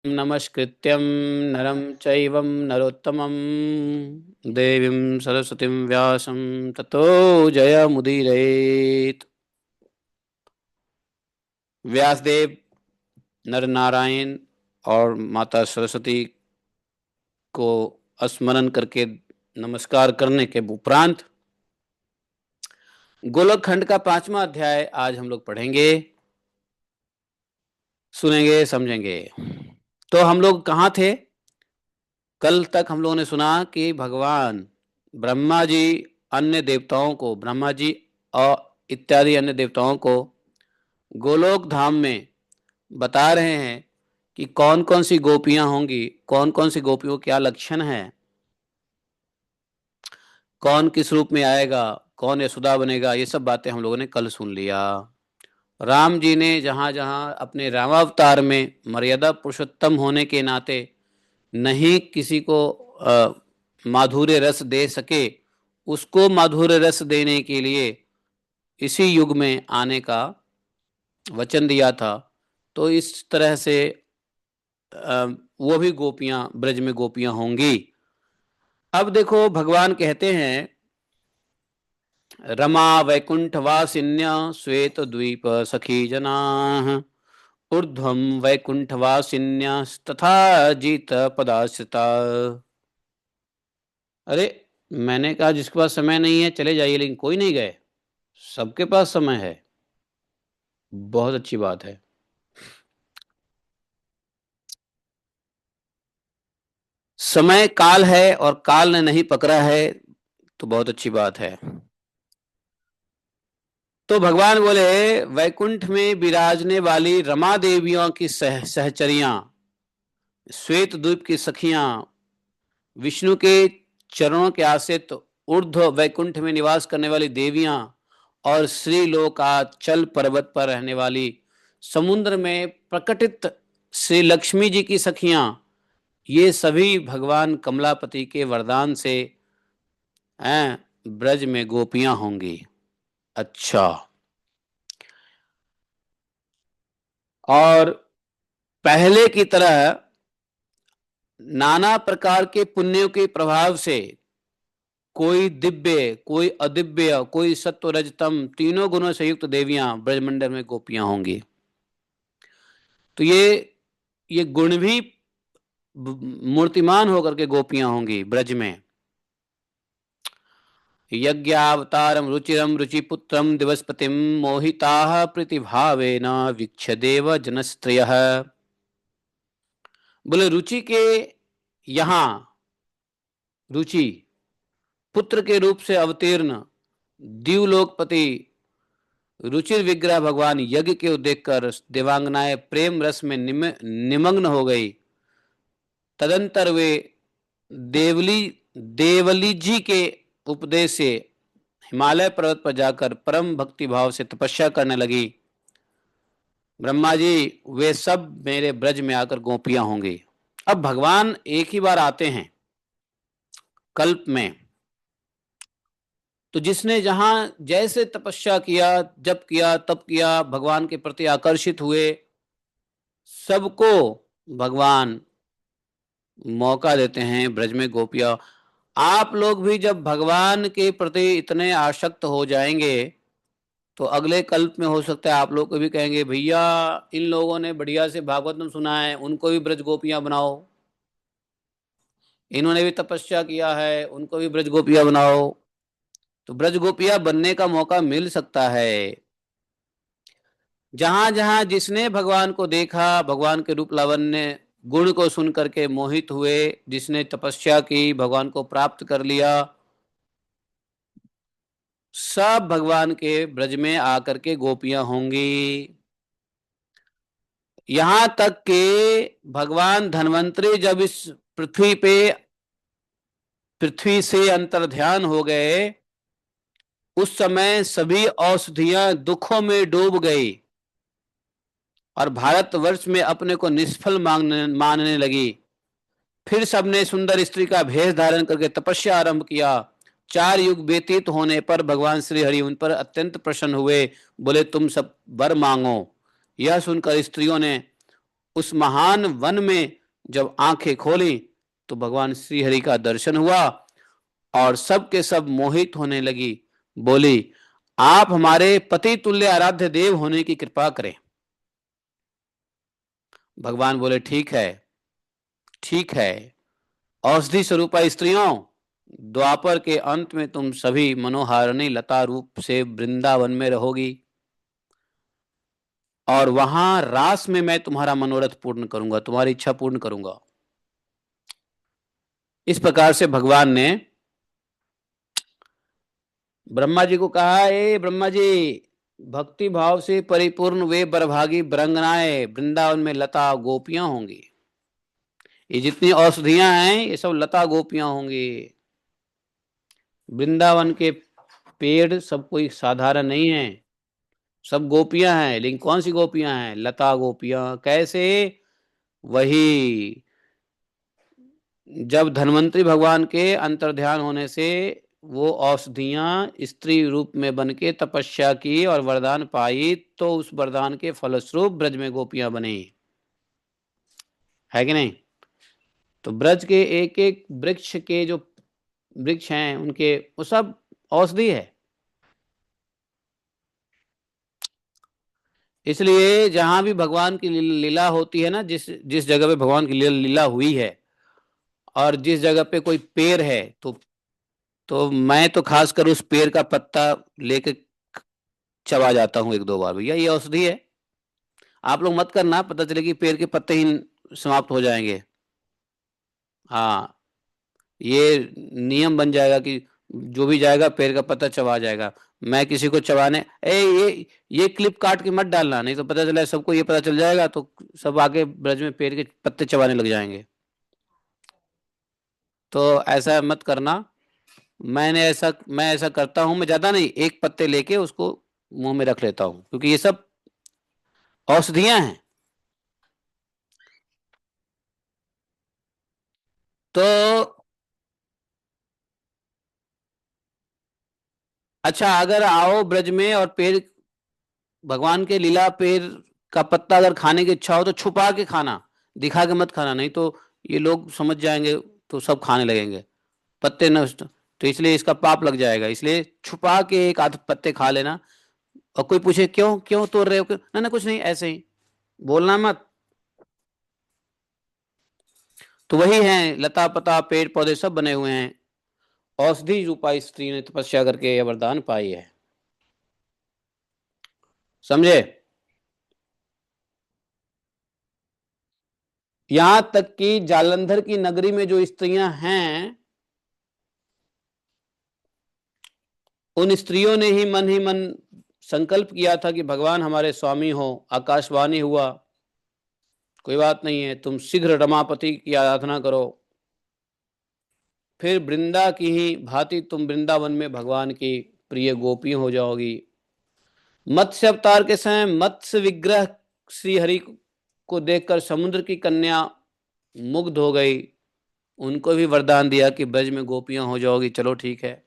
नमस्कृत्यं नरं चैव नरोत्तमं देवीं सरस्वतीं व्यासं ततो जयमुदीरयेत्। व्यासदेव, नर नारायण और माता सरस्वती को स्मरण करके नमस्कार करने के उपरांत गोलोक खंड का 5वां अध्याय आज हम लोग पढ़ेंगे, सुनेंगे, समझेंगे। तो हम लोग कहाँ थे? कल तक हम लोगों ने सुना कि भगवान ब्रह्मा जी अन्य देवताओं को, ब्रह्मा जी और इत्यादि अन्य देवताओं को गोलोक धाम में बता रहे हैं कि कौन कौन सी गोपियां होंगी, कौन कौन सी गोपियों के क्या लक्षण है, कौन किस रूप में आएगा, कौन यशोदा बनेगा। ये सब बातें हम लोगों ने कल सुन लिया। राम जी ने जहाँ जहाँ अपने रामावतार में मर्यादा पुरुषोत्तम होने के नाते नहीं किसी को माधुर्य रस दे सके, उसको माधुर्य रस देने के लिए इसी युग में आने का वचन दिया था। तो इस तरह से वो भी गोपियां ब्रज में गोपियां होंगी। अब देखो, भगवान कहते हैं रमा वैकुंठ वासिन्य श्वेत द्वीप सखी जना ऊर्ध्वम वैकुंठ वासिन्य तथा जीत पदाश्रिता। अरे, मैंने कहा जिसके पास समय नहीं है चले जाइए, लेकिन कोई नहीं गए, सबके पास समय है। बहुत अच्छी बात है। समय काल है और काल ने नहीं पकड़ा है, तो बहुत अच्छी बात है। तो भगवान बोले वैकुंठ में विराजने वाली रमा देवियों की सहचरियां, श्वेत द्वीप की सखियां, विष्णु के चरणों के आश्रित ऊर्ध्व वैकुंठ में निवास करने वाली देवियां और श्रीलोकाचल पर्वत पर रहने वाली समुद्र में प्रकटित श्री लक्ष्मी जी की सखियां, ये सभी भगवान कमलापति के वरदान से हैं ब्रज में गोपियां होंगी। अच्छा, और पहले की तरह नाना प्रकार के पुण्यों के प्रभाव से कोई दिव्य, कोई अदिव्य, कोई सत्व रजतम तीनों गुणों से युक्त देवियां ब्रजमंडल में गोपियां होंगी। तो ये गुण भी मूर्तिमान होकर के गोपियां होंगी ब्रज में। यज्ञावतारम रुचिरम रुचिपुत्रम दिवसपतिम मोहिताः प्रतिभावेन वीक्ष्य देव जनस्त्रियः। बोले रुचि के यहाँ रुचि पुत्र के रूप से अवतीर्ण दिवलोकपति रुचिर विग्रह भगवान यज्ञ के देखकर देवांगनाएं प्रेम रस में निमग्न हो गई। तदंतर वे देवली देवली जी के उपदेश से हिमालय पर्वत पर जाकर परम भक्ति भाव से तपस्या करने लगी। ब्रह्मा जी वे सब मेरे ब्रज में आकर गोपियां होंगी। अब भगवान एक ही बार आते हैं कल्प में, तो जिसने जहां जैसे तपस्या किया, जब किया, तब किया, भगवान के प्रति आकर्षित हुए, सबको भगवान मौका देते हैं ब्रज में गोपियां। आप लोग भी जब भगवान के प्रति इतने आसक्त हो जाएंगे तो अगले कल्प में हो सकता है आप लोग को भी कहेंगे भैया इन लोगों ने बढ़िया से भागवतम सुना है, उनको भी ब्रज गोपियां बनाओ, इन्होंने भी तपस्या किया है, उनको भी ब्रज गोपियां बनाओ। तो ब्रज गोपियां बनने का मौका मिल सकता है। जहां जहां जिसने भगवान को देखा, भगवान के रूप लावण्य गुण को सुन करके मोहित हुए, जिसने तपस्या की, भगवान को प्राप्त कर लिया, सब भगवान के ब्रज में आकर के गोपियां होंगी। यहां तक कि भगवान धन्वंतरी जब इस पृथ्वी पे, पृथ्वी से अंतर्ध्यान हो गए, उस समय सभी औषधियां दुखों में डूब गई और भारतवर्ष में अपने को निष्फल मानने लगी। फिर सबने सुंदर स्त्री का भेष धारण करके तपस्या आरंभ किया। 4 युग व्यतीत होने पर भगवान श्री हरि उन पर अत्यंत प्रसन्न हुए। बोले तुम सब वर मांगो। यह सुनकर स्त्रियों ने उस महान वन में जब आंखें खोली तो भगवान श्री हरि का दर्शन हुआ और सब के सब मोहित होने लगी। बोली, आप हमारे पति तुल्य आराध्य देव होने की कृपा करें। भगवान बोले, ठीक है, ठीक है। औषधि स्वरूपा स्त्रियों, द्वापर के अंत में तुम सभी मनोहारिणी लता रूप से वृंदावन में रहोगी और वहां रास में मैं तुम्हारा मनोरथ पूर्ण करूंगा, तुम्हारी इच्छा पूर्ण करूंगा। इस प्रकार से भगवान ने ब्रह्मा जी को कहा, ए ब्रह्मा जी, भक्ति भाव से परिपूर्ण वे बरभागी ब्रंगनाएं वृंदावन में लता गोपियां होंगी। ये जितनी औषधियां हैं ये सब लता गोपियां होंगी। वृंदावन के पेड़ सब कोई साधारण नहीं है, सब गोपियां हैं। लेकिन कौन सी गोपियां हैं? लता गोपियां। कैसे? वही जब धन्वंतरी भगवान के अंतर्ध्यान होने से वो औषधियां स्त्री रूप में बन के तपस्या की और वरदान पाई, तो उस वरदान के फलस्वरूप ब्रज में गोपियां बनी, है कि नहीं? तो ब्रज के एक एक वृक्ष के जो वृक्ष हैं उनके वो सब औषधि है। इसलिए जहां भी भगवान की लीला होती है ना, जिस जिस जगह पे भगवान की लीला हुई है और जिस जगह पे कोई पेड़ है, तो मैं तो खासकर उस पेड़ का पत्ता लेके चबा जाता हूँ एक दो बार। भैया ये औषधि है। आप लोग मत करना, पता चले कि पेड़ के पत्ते ही समाप्त हो जाएंगे। हाँ, ये नियम बन जाएगा कि जो भी जाएगा पेड़ का पत्ता चबा जाएगा। मैं किसी को चबाने, ये क्लिप काट के मत डालना, नहीं तो पता चला सबको ये पता चल जाएगा तो सब आगे ब्रज में पेड़ के पत्ते चबाने लग जाएंगे। तो ऐसा मत करना। मैं ऐसा करता हूँ। मैं ज्यादा नहीं, एक पत्ते लेके उसको मुंह में रख लेता हूँ, क्योंकि ये सब औषधियां हैं। तो अच्छा, अगर आओ ब्रज में और पेड़, भगवान के लीला पेड़ का पत्ता अगर खाने की इच्छा हो तो छुपा के खाना, दिखा के मत खाना, नहीं तो ये लोग समझ जाएंगे तो सब खाने लगेंगे, पत्ते नष्ट। तो इसलिए इसका पाप लग जाएगा। इसलिए छुपा के एक आध पत्ते खा लेना। और कोई पूछे क्यों क्यों तोड़ रहे हो, क्यों? ना ना कुछ नहीं, ऐसे ही, बोलना मत। तो वही है, लता पता पेड़ पौधे सब बने हुए हैं। औषधि रूपा स्त्री ने तपस्या करके यह वरदान पाई है। समझे? यहां तक कि जालंधर की नगरी में जो स्त्रियां हैं, उन स्त्रियों ने ही मन संकल्प किया था कि भगवान हमारे स्वामी हो। आकाशवाणी हुआ, कोई बात नहीं है, तुम शीघ्र रमापति की आराधना करो, फिर वृंदा की ही भांति तुम वृंदावन में भगवान की प्रिय गोपी हो जाओगी। मत्स्य अवतार के समय मत्स्य विग्रह श्री हरि को देखकर समुद्र की कन्या मुग्ध हो गई। उनको भी वरदान दिया कि ब्रज में गोपियां हो जाओगी। चलो ठीक है।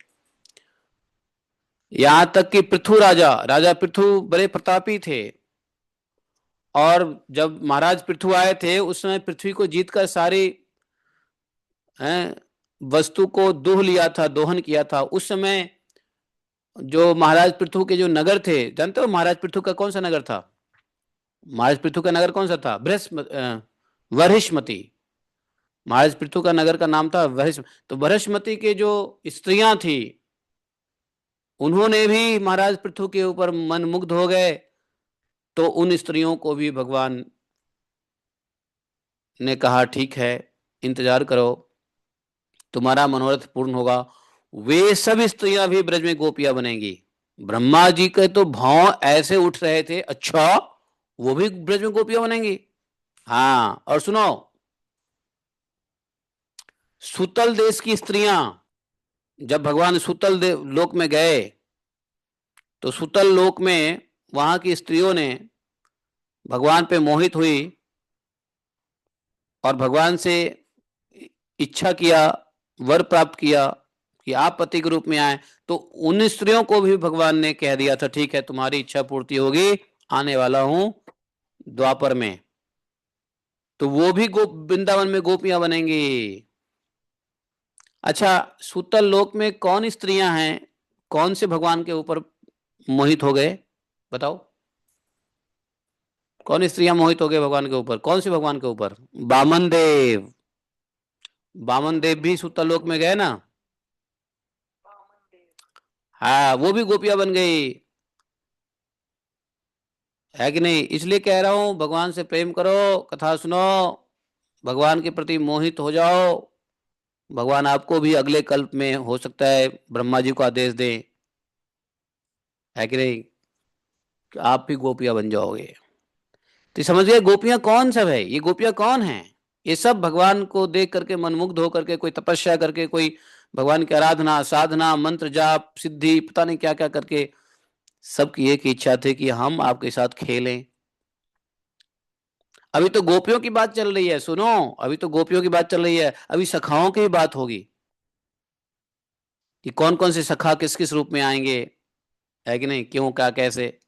यहां तक कि पृथु राजा, राजा पृथु बड़े प्रतापी थे, और जब महाराज पृथु आए थे उस समय पृथ्वी को जीतकर सारी हैं वस्तु को दोह लिया था, दोहन किया था। उस समय जो महाराज पृथु के जो नगर थे, जानते हो महाराज पृथु का कौन सा नगर था? महाराज पृथु का नगर कौन सा था? वरहिष्मति। महाराज पृथु का नगर का नाम था वरिष्ठ। तो वरिष्ठमती के जो स्त्रियां थी, उन्होंने भी महाराज पृथु के ऊपर मन मुग्ध हो गए। तो उन स्त्रियों को भी भगवान ने कहा, ठीक है, इंतजार करो, तुम्हारा मनोरथ पूर्ण होगा। वे सब स्त्रियां भी ब्रज में गोपियां बनेंगी। ब्रह्मा जी के तो भाव ऐसे उठ रहे थे, अच्छा वो भी ब्रज में गोपियां बनेंगी। हाँ, और सुनो, सुतल देश की स्त्रियां, जब भगवान सुतल लोक में गए तो सुतल लोक में वहां की स्त्रियों ने भगवान पे मोहित हुई और भगवान से इच्छा किया, वर प्राप्त किया कि आप पति के रूप में आए। तो उन स्त्रियों को भी भगवान ने कह दिया था, ठीक है, तुम्हारी इच्छा पूर्ति होगी, आने वाला हूं द्वापर में। तो वो भी वृंदावन में गोपियां बनेंगी। अच्छा, सूतल लोक में कौन स्त्रियां हैं, कौन से भगवान के ऊपर मोहित हो गए, बताओ। कौन स्त्रियां मोहित हो गए भगवान के ऊपर, कौन से भगवान के ऊपर? बामन देव। बामन देव भी सूतल लोक में गए ना। हाँ, वो भी गोपियां बन गई, है कि नहीं? इसलिए कह रहा हूं, भगवान से प्रेम करो, कथा सुनो, भगवान के प्रति मोहित हो जाओ। भगवान आपको भी अगले कल्प में हो सकता है ब्रह्मा जी को आदेश दें, है कि नहीं, कि आप भी गोपियां बन जाओगे। तो समझ गए गोपियां कौन सब है, ये गोपियां कौन है? ये सब भगवान को देख करके मनमुग्ध होकर के, कोई तपस्या करके, कोई भगवान की आराधना साधना मंत्र जाप सिद्धि पता नहीं क्या क्या करके, सबकी एक ही इच्छा थी कि हम आपके साथ खेलें। अभी तो गोपियों की बात चल रही है, सुनो, अभी तो गोपियों की बात चल रही है, अभी सखाओं की भी बात होगी कि कौन कौन से सखा किस किस रूप में आएंगे, है कि नहीं, क्यों क्या कैसे,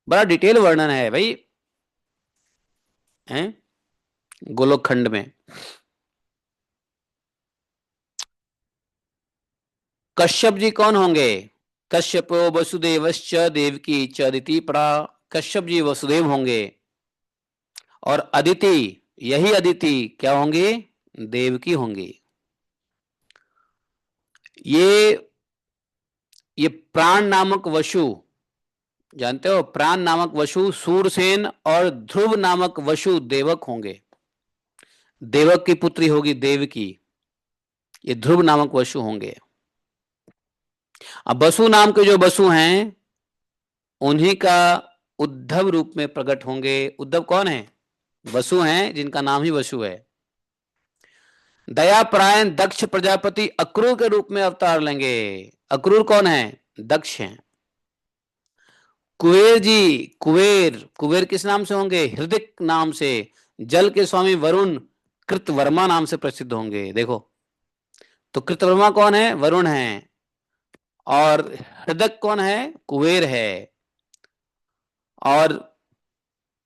बड़ा डिटेल वर्णन है भाई, हैं, गोलोक खंड में। कश्यप जी कौन होंगे? कश्यपो वसुदेवश्च देवकी च अदिति परा। कश्यप जी वसुदेव होंगे, और अदिति, यही अदिति क्या होंगी? देवकी होंगी। ये ये प्राण नामक वसु, जानते हो, प्राण नामक वसु सूरसेन और ध्रुव नामक वसु देवक होंगे। देवक की पुत्री होगी देवकी, ये ध्रुव नामक वसु होंगे। अब वसु नाम के जो वसु हैं, उन्हीं का उद्धव रूप में प्रकट होंगे। उद्धव कौन है? वसु हैं जिनका नाम ही वसु है। दयापरायण दक्ष प्रजापति अक्रूर के रूप में अवतार लेंगे। अक्रूर कौन है? दक्ष हैं। कुबेर जी, कुबेर, कुबेर किस नाम से होंगे? हृदिक नाम से। जल के स्वामी वरुण कृतवर्मा नाम से प्रसिद्ध होंगे। देखो, तो कृतवर्मा कौन है? वरुण है। और हृदक कौन है? कुबेर है। और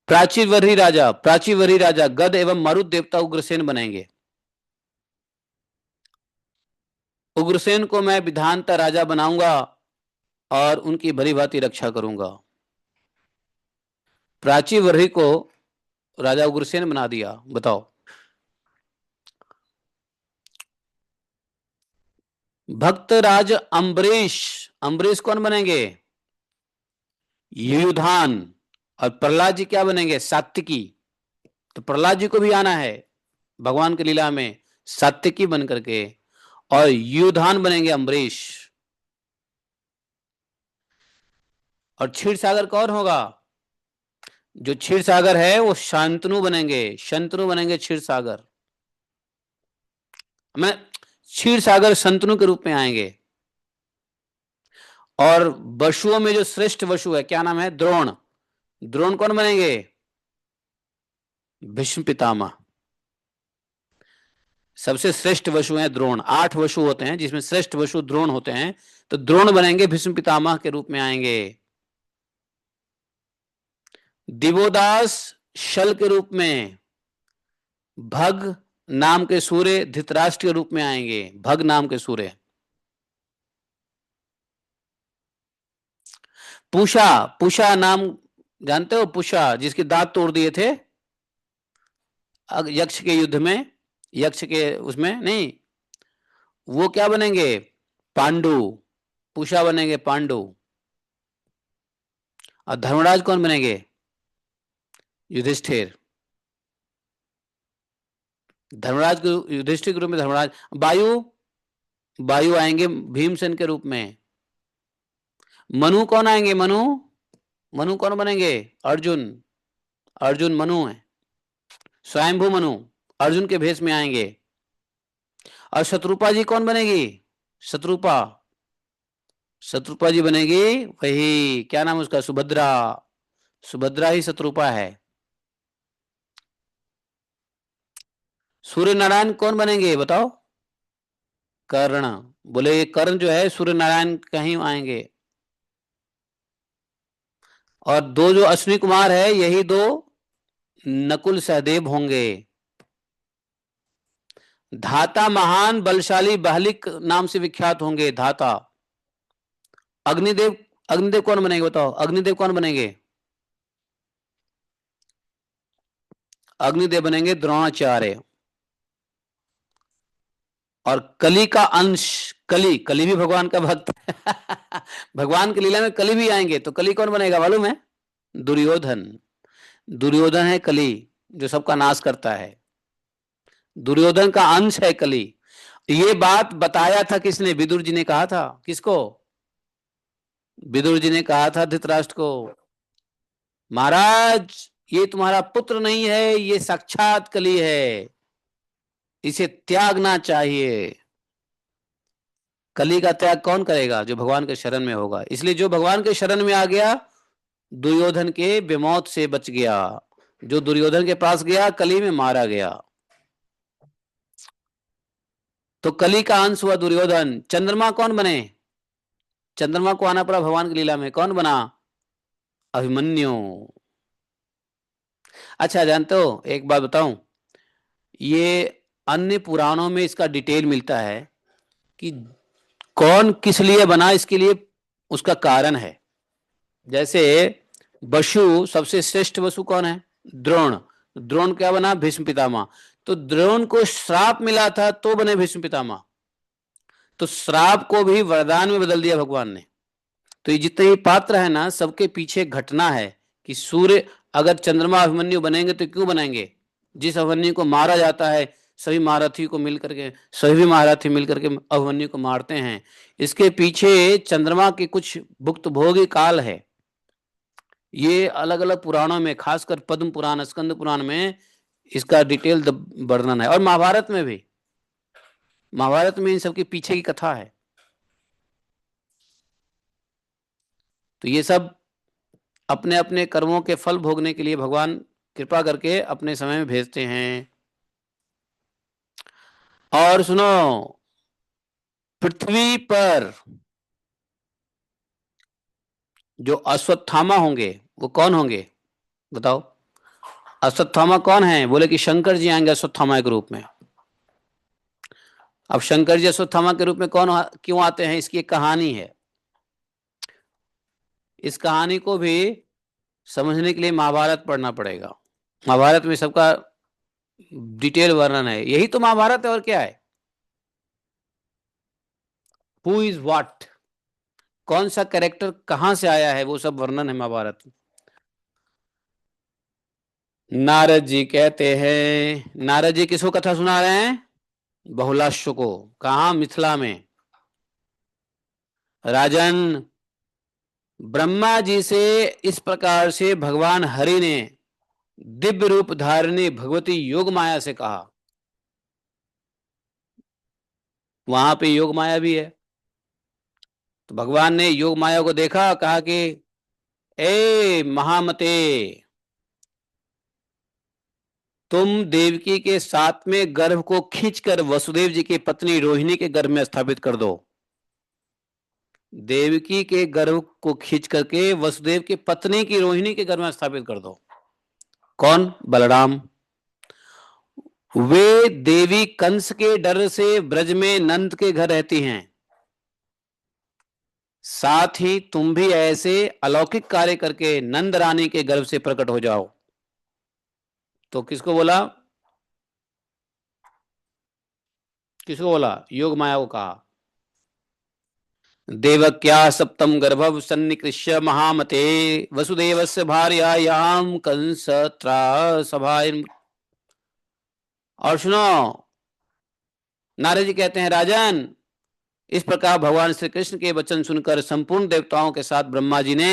प्राचीवरी राजा गद एवं मरुत देवता उग्रसेन बनेंगे। उग्रसेन को मैं विधानता राजा बनाऊंगा और उनकी भली भांति रक्षा करूंगा। प्राचीवर्री को राजा उग्रसेन बना दिया, बताओ। भक्तराज अम्बरीश, अम्बरीश कौन बनेंगे? युयुधान। और प्रहलाद जी क्या बनेंगे? सात्विकी। तो प्रहलाद जी को भी आना है भगवान की लीला में सात्विकी बन करके, और युयुधान बनेंगे अम्बरीश। और क्षीर सागर कौन होगा? जो क्षीर सागर है वो शांतनु बनेंगे, शंतनु बनेंगे क्षीर सागर। मैं क्षीर सागर शंतनु के रूप में आएंगे। और वसुओं में जो श्रेष्ठ वसु है, क्या नाम है? द्रोण। द्रोण कौन बनेंगे? भीष्म पितामह। सबसे श्रेष्ठ वसु हैं द्रोण। 8 वसु होते हैं जिसमें श्रेष्ठ वसु द्रोण होते हैं, तो द्रोण बनेंगे, भीष्म पितामह के रूप में आएंगे। दिवोदास शल के रूप में। भग नाम के सूर्य धृतराष्ट्र के रूप में आएंगे। भग नाम के सूर्य। पूषा, पूषा नाम जानते हो? पूषा जिसके दांत तोड़ दिए थे यक्ष के युद्ध में, यक्ष के उसमें नहीं, वो क्या बनेंगे? पांडु। पूषा बनेंगे पांडु। और धर्मराज कौन बनेंगे? युधिष्ठिर। धर्मराज को युधिष्ठिर के रूप में धर्मराज। वायु, वायु आएंगे भीमसेन के रूप में। मनु कौन आएंगे? मनु, मनु कौन बनेंगे? अर्जुन। अर्जुन मनु है, स्वयंभू मनु, अर्जुन के भेष में आएंगे। और शत्रुपा जी कौन बनेगी? शत्रुपा, शत्रुपा जी बनेगी वही, क्या नाम उसका? सुभद्रा। सुभद्रा ही शत्रुपा है। सूर्य नारायण कौन बनेंगे बताओ? कर्ण। बोले ये कर्ण जो है सूर्य नारायण कहीं आएंगे। और 2 जो अश्विनी कुमार है, यही 2 नकुल सहदेव होंगे। धाता महान बलशाली बाहलिक नाम से विख्यात होंगे, धाता। अग्निदेव, अग्निदेव कौन बनेंगे बताओ, अग्निदेव कौन बनेंगे? अग्निदेव बनेंगे द्रोणाचार्य। और कली का अंश, कली, कली भी भगवान का भक्त है भगवान की लीला में कली भी आएंगे, तो कली कौन बनेगा मालूम है? दुर्योधन। दुर्योधन है कली, जो सबका नाश करता है। दुर्योधन का अंश है कली। ये बात बताया था किसने? विदुर जी ने कहा था। किसको? विदुर जी ने कहा था धृतराष्ट्र को, महाराज ये तुम्हारा पुत्र नहीं है, ये साक्षात कली है, इसे त्यागना चाहिए। कली का त्याग कौन करेगा? जो भगवान के शरण में होगा। इसलिए जो भगवान के शरण में आ गया, दुर्योधन के विमौत से बच गया। जो दुर्योधन के पास गया, कली में मारा गया। तो कली का अंश हुआ दुर्योधन। चंद्रमा कौन बने? चंद्रमा को आना पड़ा भगवान की लीला में, कौन बना? अभिमन्यु। अच्छा जानते हो, एक बात बताऊं, ये अन्य पुराणों में इसका डिटेल मिलता है कि कौन किस लिए बना, इसके लिए उसका कारण है। जैसे वसु, सबसे श्रेष्ठ वसु कौन है? द्रोण। द्रोण क्या बना? भीष्म पितामह। तो द्रोण को श्राप मिला था तो बने भीष्म पितामह। तो श्राप को भी वरदान में बदल दिया भगवान ने। तो ये जितने भी पात्र है ना, सबके पीछे घटना है कि सूर्य, अगर चंद्रमा अभिमन्यु बनेंगे तो क्यों बनेंगे? जिस अभिमन्यु को मारा जाता है, सभी महारथी को मिलकर के, सभी महारथी मिलकर के अभिमन्यु को मारते हैं। इसके पीछे चंद्रमा के कुछ भुक्तभोगी काल है। ये अलग अलग पुराणों में, खासकर पद्म पुराण, स्कंद पुराण में इसका डिटेल वर्णन है। और महाभारत में भी, महाभारत में इन सबके पीछे की कथा है। तो ये सब अपने अपने कर्मों के फल भोगने के लिए भगवान कृपा करके अपने समय में भेजते हैं। और सुनो, पृथ्वी पर जो अश्वत्थामा होंगे वो कौन होंगे बताओ? अश्वत्थामा कौन है? बोले कि शंकर जी आएंगे अश्वत्थामा के रूप में। अब शंकर जी अश्वत्थामा के रूप में कौन क्यों आते हैं, इसकी एक कहानी है। इस कहानी को भी समझने के लिए महाभारत पढ़ना पड़ेगा। महाभारत में सबका डिटेल वर्णन है। यही तो महाभारत है, और क्या है? हु इज व्हाट, कौन सा कैरेक्टर कहां से आया है, वो सब वर्णन है महाभारत में। नारद जी कहते हैं, नारद जी किसको कथा सुना रहे हैं? बहुलाश्व को। कहा? मिथिला में। राजन, ब्रह्मा जी से इस प्रकार से भगवान हरि ने दिव्य रूप धारिणी भगवती योग माया से कहा। वहां पे योग माया भी है। तो भगवान ने योग माया को देखा, कहा कि ए महामते, तुम देवकी के साथ में गर्भ को खींचकर वसुदेव जी की पत्नी रोहिणी के गर्भ में स्थापित कर दो। देवकी के गर्भ को खींच करके वसुदेव की पत्नी की रोहिणी के गर्भ में स्थापित कर दो। कौन? बलराम। वे देवी कंस के डर से ब्रज में नंद के घर रहती हैं। साथ ही तुम भी ऐसे अलौकिक कार्य करके नंद रानी के गर्भ से प्रकट हो जाओ। तो किसको बोला? किसको बोला? योग माया को कहा। देवक्या सप्तम गर्भव सन्निकृष्य महामते वसुदेवस्य भार्यायाम कंस सभाय। और सुनो, नारद जी कहते हैं, राजन, इस प्रकार भगवान श्री कृष्ण के वचन सुनकर संपूर्ण देवताओं के साथ ब्रह्मा जी ने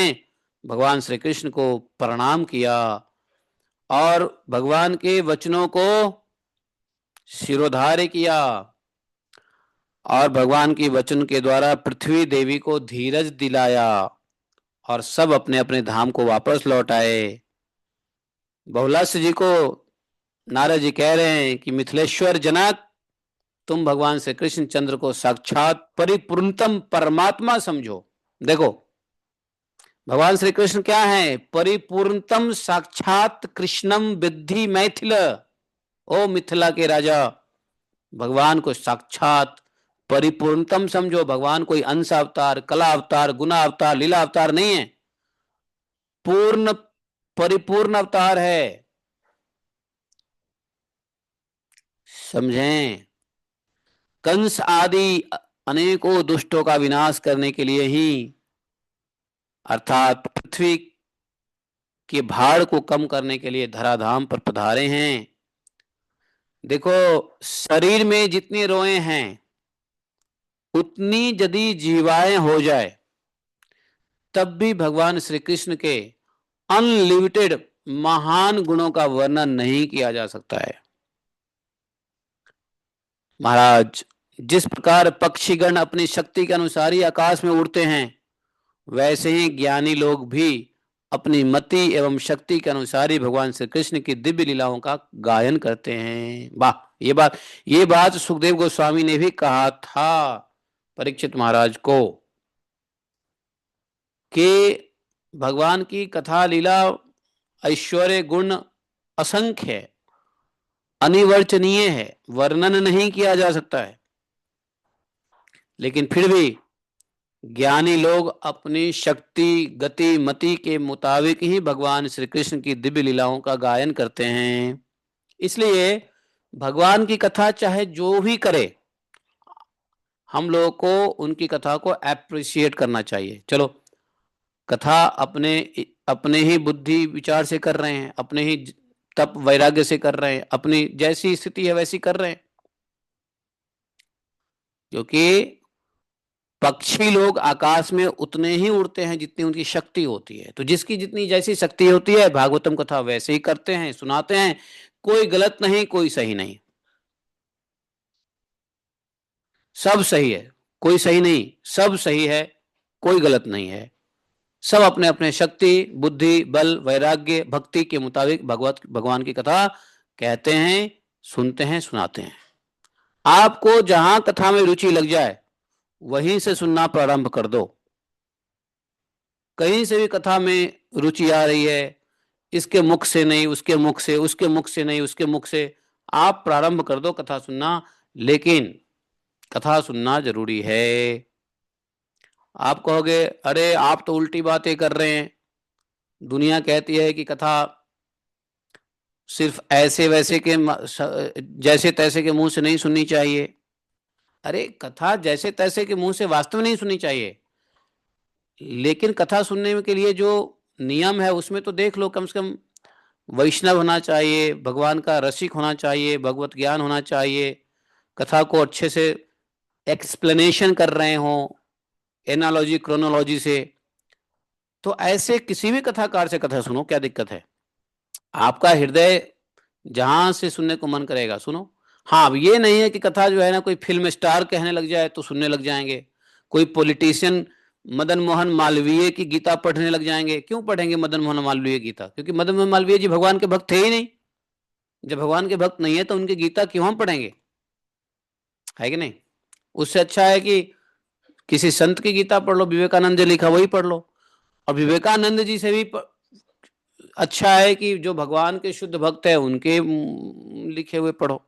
भगवान श्री कृष्ण को प्रणाम किया और भगवान के वचनों को शिरोधार्य किया। और भगवान के वचन के द्वारा पृथ्वी देवी को धीरज दिलाया और सब अपने अपने धाम को वापस लौट आए। बहुलास्य जी को नारद जी कह रहे हैं कि मिथिलेश्वर जनक, तुम भगवान श्री कृष्ण चंद्र को साक्षात परिपूर्णतम परमात्मा समझो। देखो, भगवान श्री कृष्ण क्या है? परिपूर्णतम साक्षात कृष्णम विद्धि मैथिल। ओ मिथिला के राजा, भगवान को साक्षात परिपूर्णतम समझो। भगवान कोई अंश अवतार, कला अवतार, गुना अवतार, लीला अवतार नहीं है, पूर्ण परिपूर्ण अवतार है। समझें? कंस आदि अनेकों दुष्टों का विनाश करने के लिए ही, अर्थात पृथ्वी के भार को कम करने के लिए धराधाम पर पधारे हैं। देखो, शरीर में जितनी रोएं हैं उतनी यदि जीवाएं हो जाए तब भी भगवान श्री कृष्ण के अनलिमिटेड महान गुणों का वर्णन नहीं किया जा सकता है। महाराज, जिस प्रकार पक्षीगण अपनी शक्ति के अनुसार ही आकाश में उड़ते हैं, वैसे ही ज्ञानी लोग भी अपनी मति एवं शक्ति के अनुसार ही भगवान श्री कृष्ण की दिव्य लीलाओं का गायन करते हैं। वाह! ये बात सुखदेव गोस्वामी ने भी कहा था परीक्षित महाराज को कि भगवान की कथा लीला ऐश्वर्य गुण असंख्य है, अनिवर्चनीय है, वर्णन नहीं किया जा सकता है। लेकिन फिर भी ज्ञानी लोग अपनी शक्ति, गति, मति के मुताबिक ही भगवान श्री कृष्ण की दिव्य लीलाओं का गायन करते हैं। इसलिए भगवान की कथा चाहे जो भी करे, हम लोगों को उनकी कथा को एप्रिशिएट करना चाहिए। चलो, कथा अपने अपने ही बुद्धि विचार से कर रहे हैं, अपने ही तप वैराग्य से कर रहे हैं, अपनी जैसी स्थिति है वैसी कर रहे हैं। क्योंकि पक्षी लोग आकाश में उतने ही उड़ते हैं जितनी उनकी शक्ति होती है। तो जिसकी जितनी जैसी शक्ति होती है, भागवतम कथा वैसे ही करते हैं, सुनाते हैं। कोई गलत नहीं, कोई सही नहीं, सब सही है। कोई सही नहीं, सब सही है, कोई गलत नहीं है। सब अपने अपने शक्ति, बुद्धि, बल, वैराग्य, भक्ति के मुताबिक भगवान की कथा कहते हैं, सुनते हैं, सुनाते हैं। आपको जहां कथा में रुचि लग जाए वहीं से सुनना प्रारंभ कर दो। कहीं से भी कथा में रुचि आ रही है, इसके मुख से नहीं, उसके मुख से, उसके मुख से नहीं, उसके मुख से, आप प्रारंभ कर दो कथा सुनना। लेकिन कथा सुनना जरूरी है। आप कहोगे, अरे आप तो उल्टी बातें कर रहे हैं, दुनिया कहती है कि कथा सिर्फ ऐसे वैसे के जैसे तैसे के मुंह से नहीं सुननी चाहिए। अरे कथा जैसे तैसे के मुंह से वास्तव में नहीं सुननी चाहिए, लेकिन कथा सुनने के लिए जो नियम है उसमें तो देख लो, कम से कम वैष्णव होना चाहिए, भगवान का रसिक होना चाहिए, भगवत ज्ञान होना चाहिए, कथा को अच्छे से एक्सप्लेनेशन कर रहे हो एनालॉजी क्रोनोलॉजी से। तो ऐसे किसी भी कथाकार से कथा सुनो, क्या दिक्कत है? आपका हृदय जहां से सुनने को मन करेगा सुनो। हाँ, अब ये नहीं है कि कथा जो है ना कोई फिल्म स्टार कहने लग जाए तो सुनने लग जाएंगे, कोई पॉलिटिशियन मदन मोहन मालवीय की गीता पढ़ने लग जाएंगे। क्यों पढ़ेंगे मदन मोहन मालवीय गीता? क्योंकि मदन मोहन मालवीय जी भगवान के भक्त थे ही नहीं। जब भगवान के भक्त नहीं है तो उनकी गीता क्यों हम पढ़ेंगे? है कि नहीं? उससे अच्छा है कि किसी संत की गीता पढ़ लो, विवेकानंद जी लिखा वही पढ़ लो। और विवेकानंद जी से भी अच्छा है कि जो भगवान के शुद्ध भक्त है उनके लिखे हुए पढ़ो।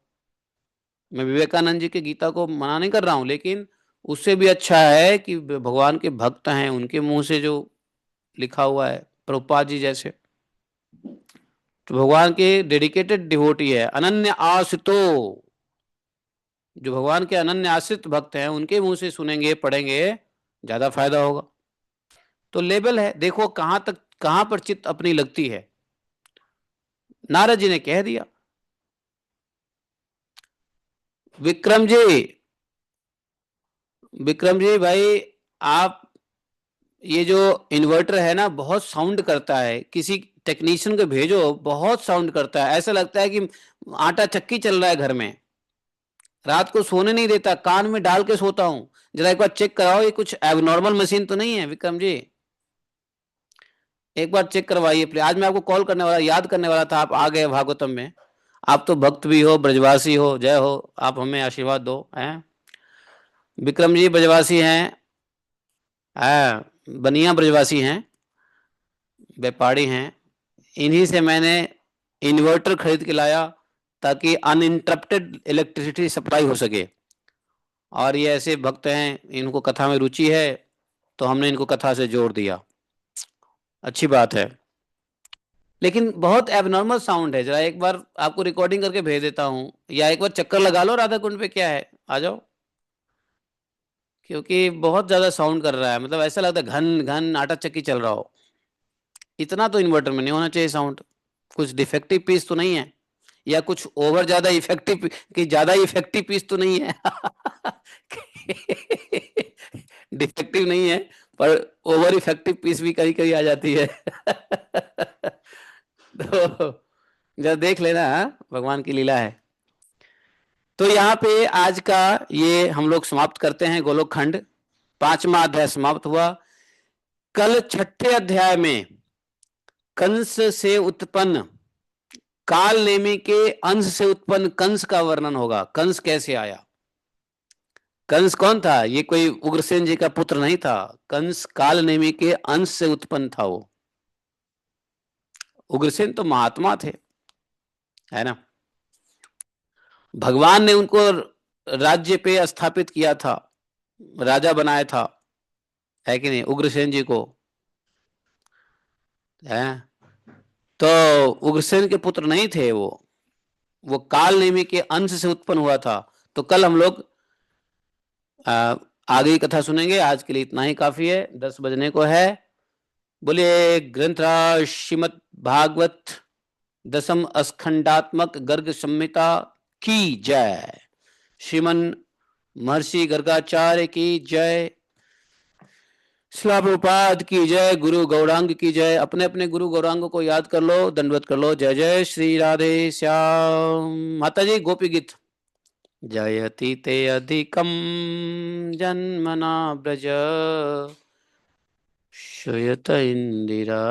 मैं विवेकानंद जी की गीता को मना नहीं कर रहा हूं, लेकिन उससे भी अच्छा है कि भगवान के भक्त हैं उनके मुंह से जो लिखा हुआ है, प्रभुपाद जी जैसे। तो भगवान के डेडिकेटेड डिवोटी है, अनन्य आश्रितो, जो भगवान के अनन्य आश्रित भक्त हैं उनके मुंह से सुनेंगे, पढ़ेंगे, ज्यादा फायदा होगा। तो लेवल है, देखो कहां तक, कहां पर चित्त अपनी लगती है। नारद जी ने कह दिया, विक्रम जी, विक्रम जी भाई, आप ये जो इन्वर्टर है ना बहुत साउंड करता है, किसी टेक्नीशियन को भेजो, बहुत साउंड करता है, ऐसा लगता है कि आटा चक्की चल रहा है घर में, रात को सोने नहीं देता, कान में डाल के सोता हूं, जरा एक बार चेक कराओ ये कुछ एबनॉर्मल मशीन तो नहीं है। विक्रम जी एक बार चेक करवाइए प्लीज। आज मैं आपको कॉल करने वाला, याद करने वाला था, आप आ गए भागवतम में। आप तो भक्त भी हो, ब्रजवासी हो, जय हो, आप हमें आशीर्वाद दो। हैं विक्रम जी ब्रजवासी हैं, बनिया ब्रजवासी हैं, व्यापारी हैं, इन्हीं से मैंने इन्वर्टर खरीद के लाया ताकि अनइंटरप्टेड इलेक्ट्रिसिटी सप्लाई हो सके। और ये ऐसे भक्त हैं, इनको कथा में रुचि है, तो हमने इनको कथा से जोड़ दिया। अच्छी बात है। लेकिन बहुत एबनॉर्मल साउंड है। जरा एक बार आपको रिकॉर्डिंग करके भेज देता हूँ, या एक बार चक्कर लगा लो राधा कुंड पे, क्या है, आ जाओ। क्योंकि बहुत ज्यादा साउंड कर रहा है, मतलब ऐसा लगता है घन घन आटा चक्की चल रहा हो। इतना तो इन्वर्टर में नहीं होना चाहिए साउंड। कुछ डिफेक्टिव पीस तो नहीं है, या कुछ ओवर ज्यादा इफेक्टिव कि ज्यादा इफेक्टिव पीस तो नहीं है। डिफेक्टिव नहीं है, पर ओवर इफेक्टिव पीस भी कहीं कहीं आ जाती है। तो जरा देख लेना, हाँ? भगवान की लीला है। तो यहाँ पे आज का ये हम लोग समाप्त करते हैं। गोलोक खंड 5वां अध्याय समाप्त हुआ। कल 6ठे अध्याय में कंस से उत्पन्न, काल नेमी के अंश से उत्पन्न कंस का वर्णन होगा। कंस कैसे आया? कंस कौन था? ये कोई उग्रसेन जी का पुत्र नहीं था। कंस काल नेमी के अंश से उत्पन्न था वो। उग्रसेन तो महात्मा थे, है ना। भगवान ने उनको राज्य पे स्थापित किया था, राजा बनाया था, है कि नहीं, उग्रसेन जी को, है। तो उग्रसेन के पुत्र नहीं थे वो काल नेमी के अंश से उत्पन्न हुआ था। तो कल हम लोग आ, आगे की कथा सुनेंगे। आज के लिए इतना ही काफी है, 10 बजने को है। बोलिए ग्रंथराज श्रीमद् भागवत दशम स्कंडात्मक गर्ग संहिता की जय। श्रीमन महर्षि गर्गाचार्य की जय। शिला प्रभुपाद की जय। गुरु गौरांग की जय। अपने अपने गुरु गौरांग को याद कर लो, दंडवत कर लो। जय जय श्री राधे श्याम। माता जी गोपी गीत। जयति ते अधिकम जन्मना ब्रज श्रूयत इंदिरा।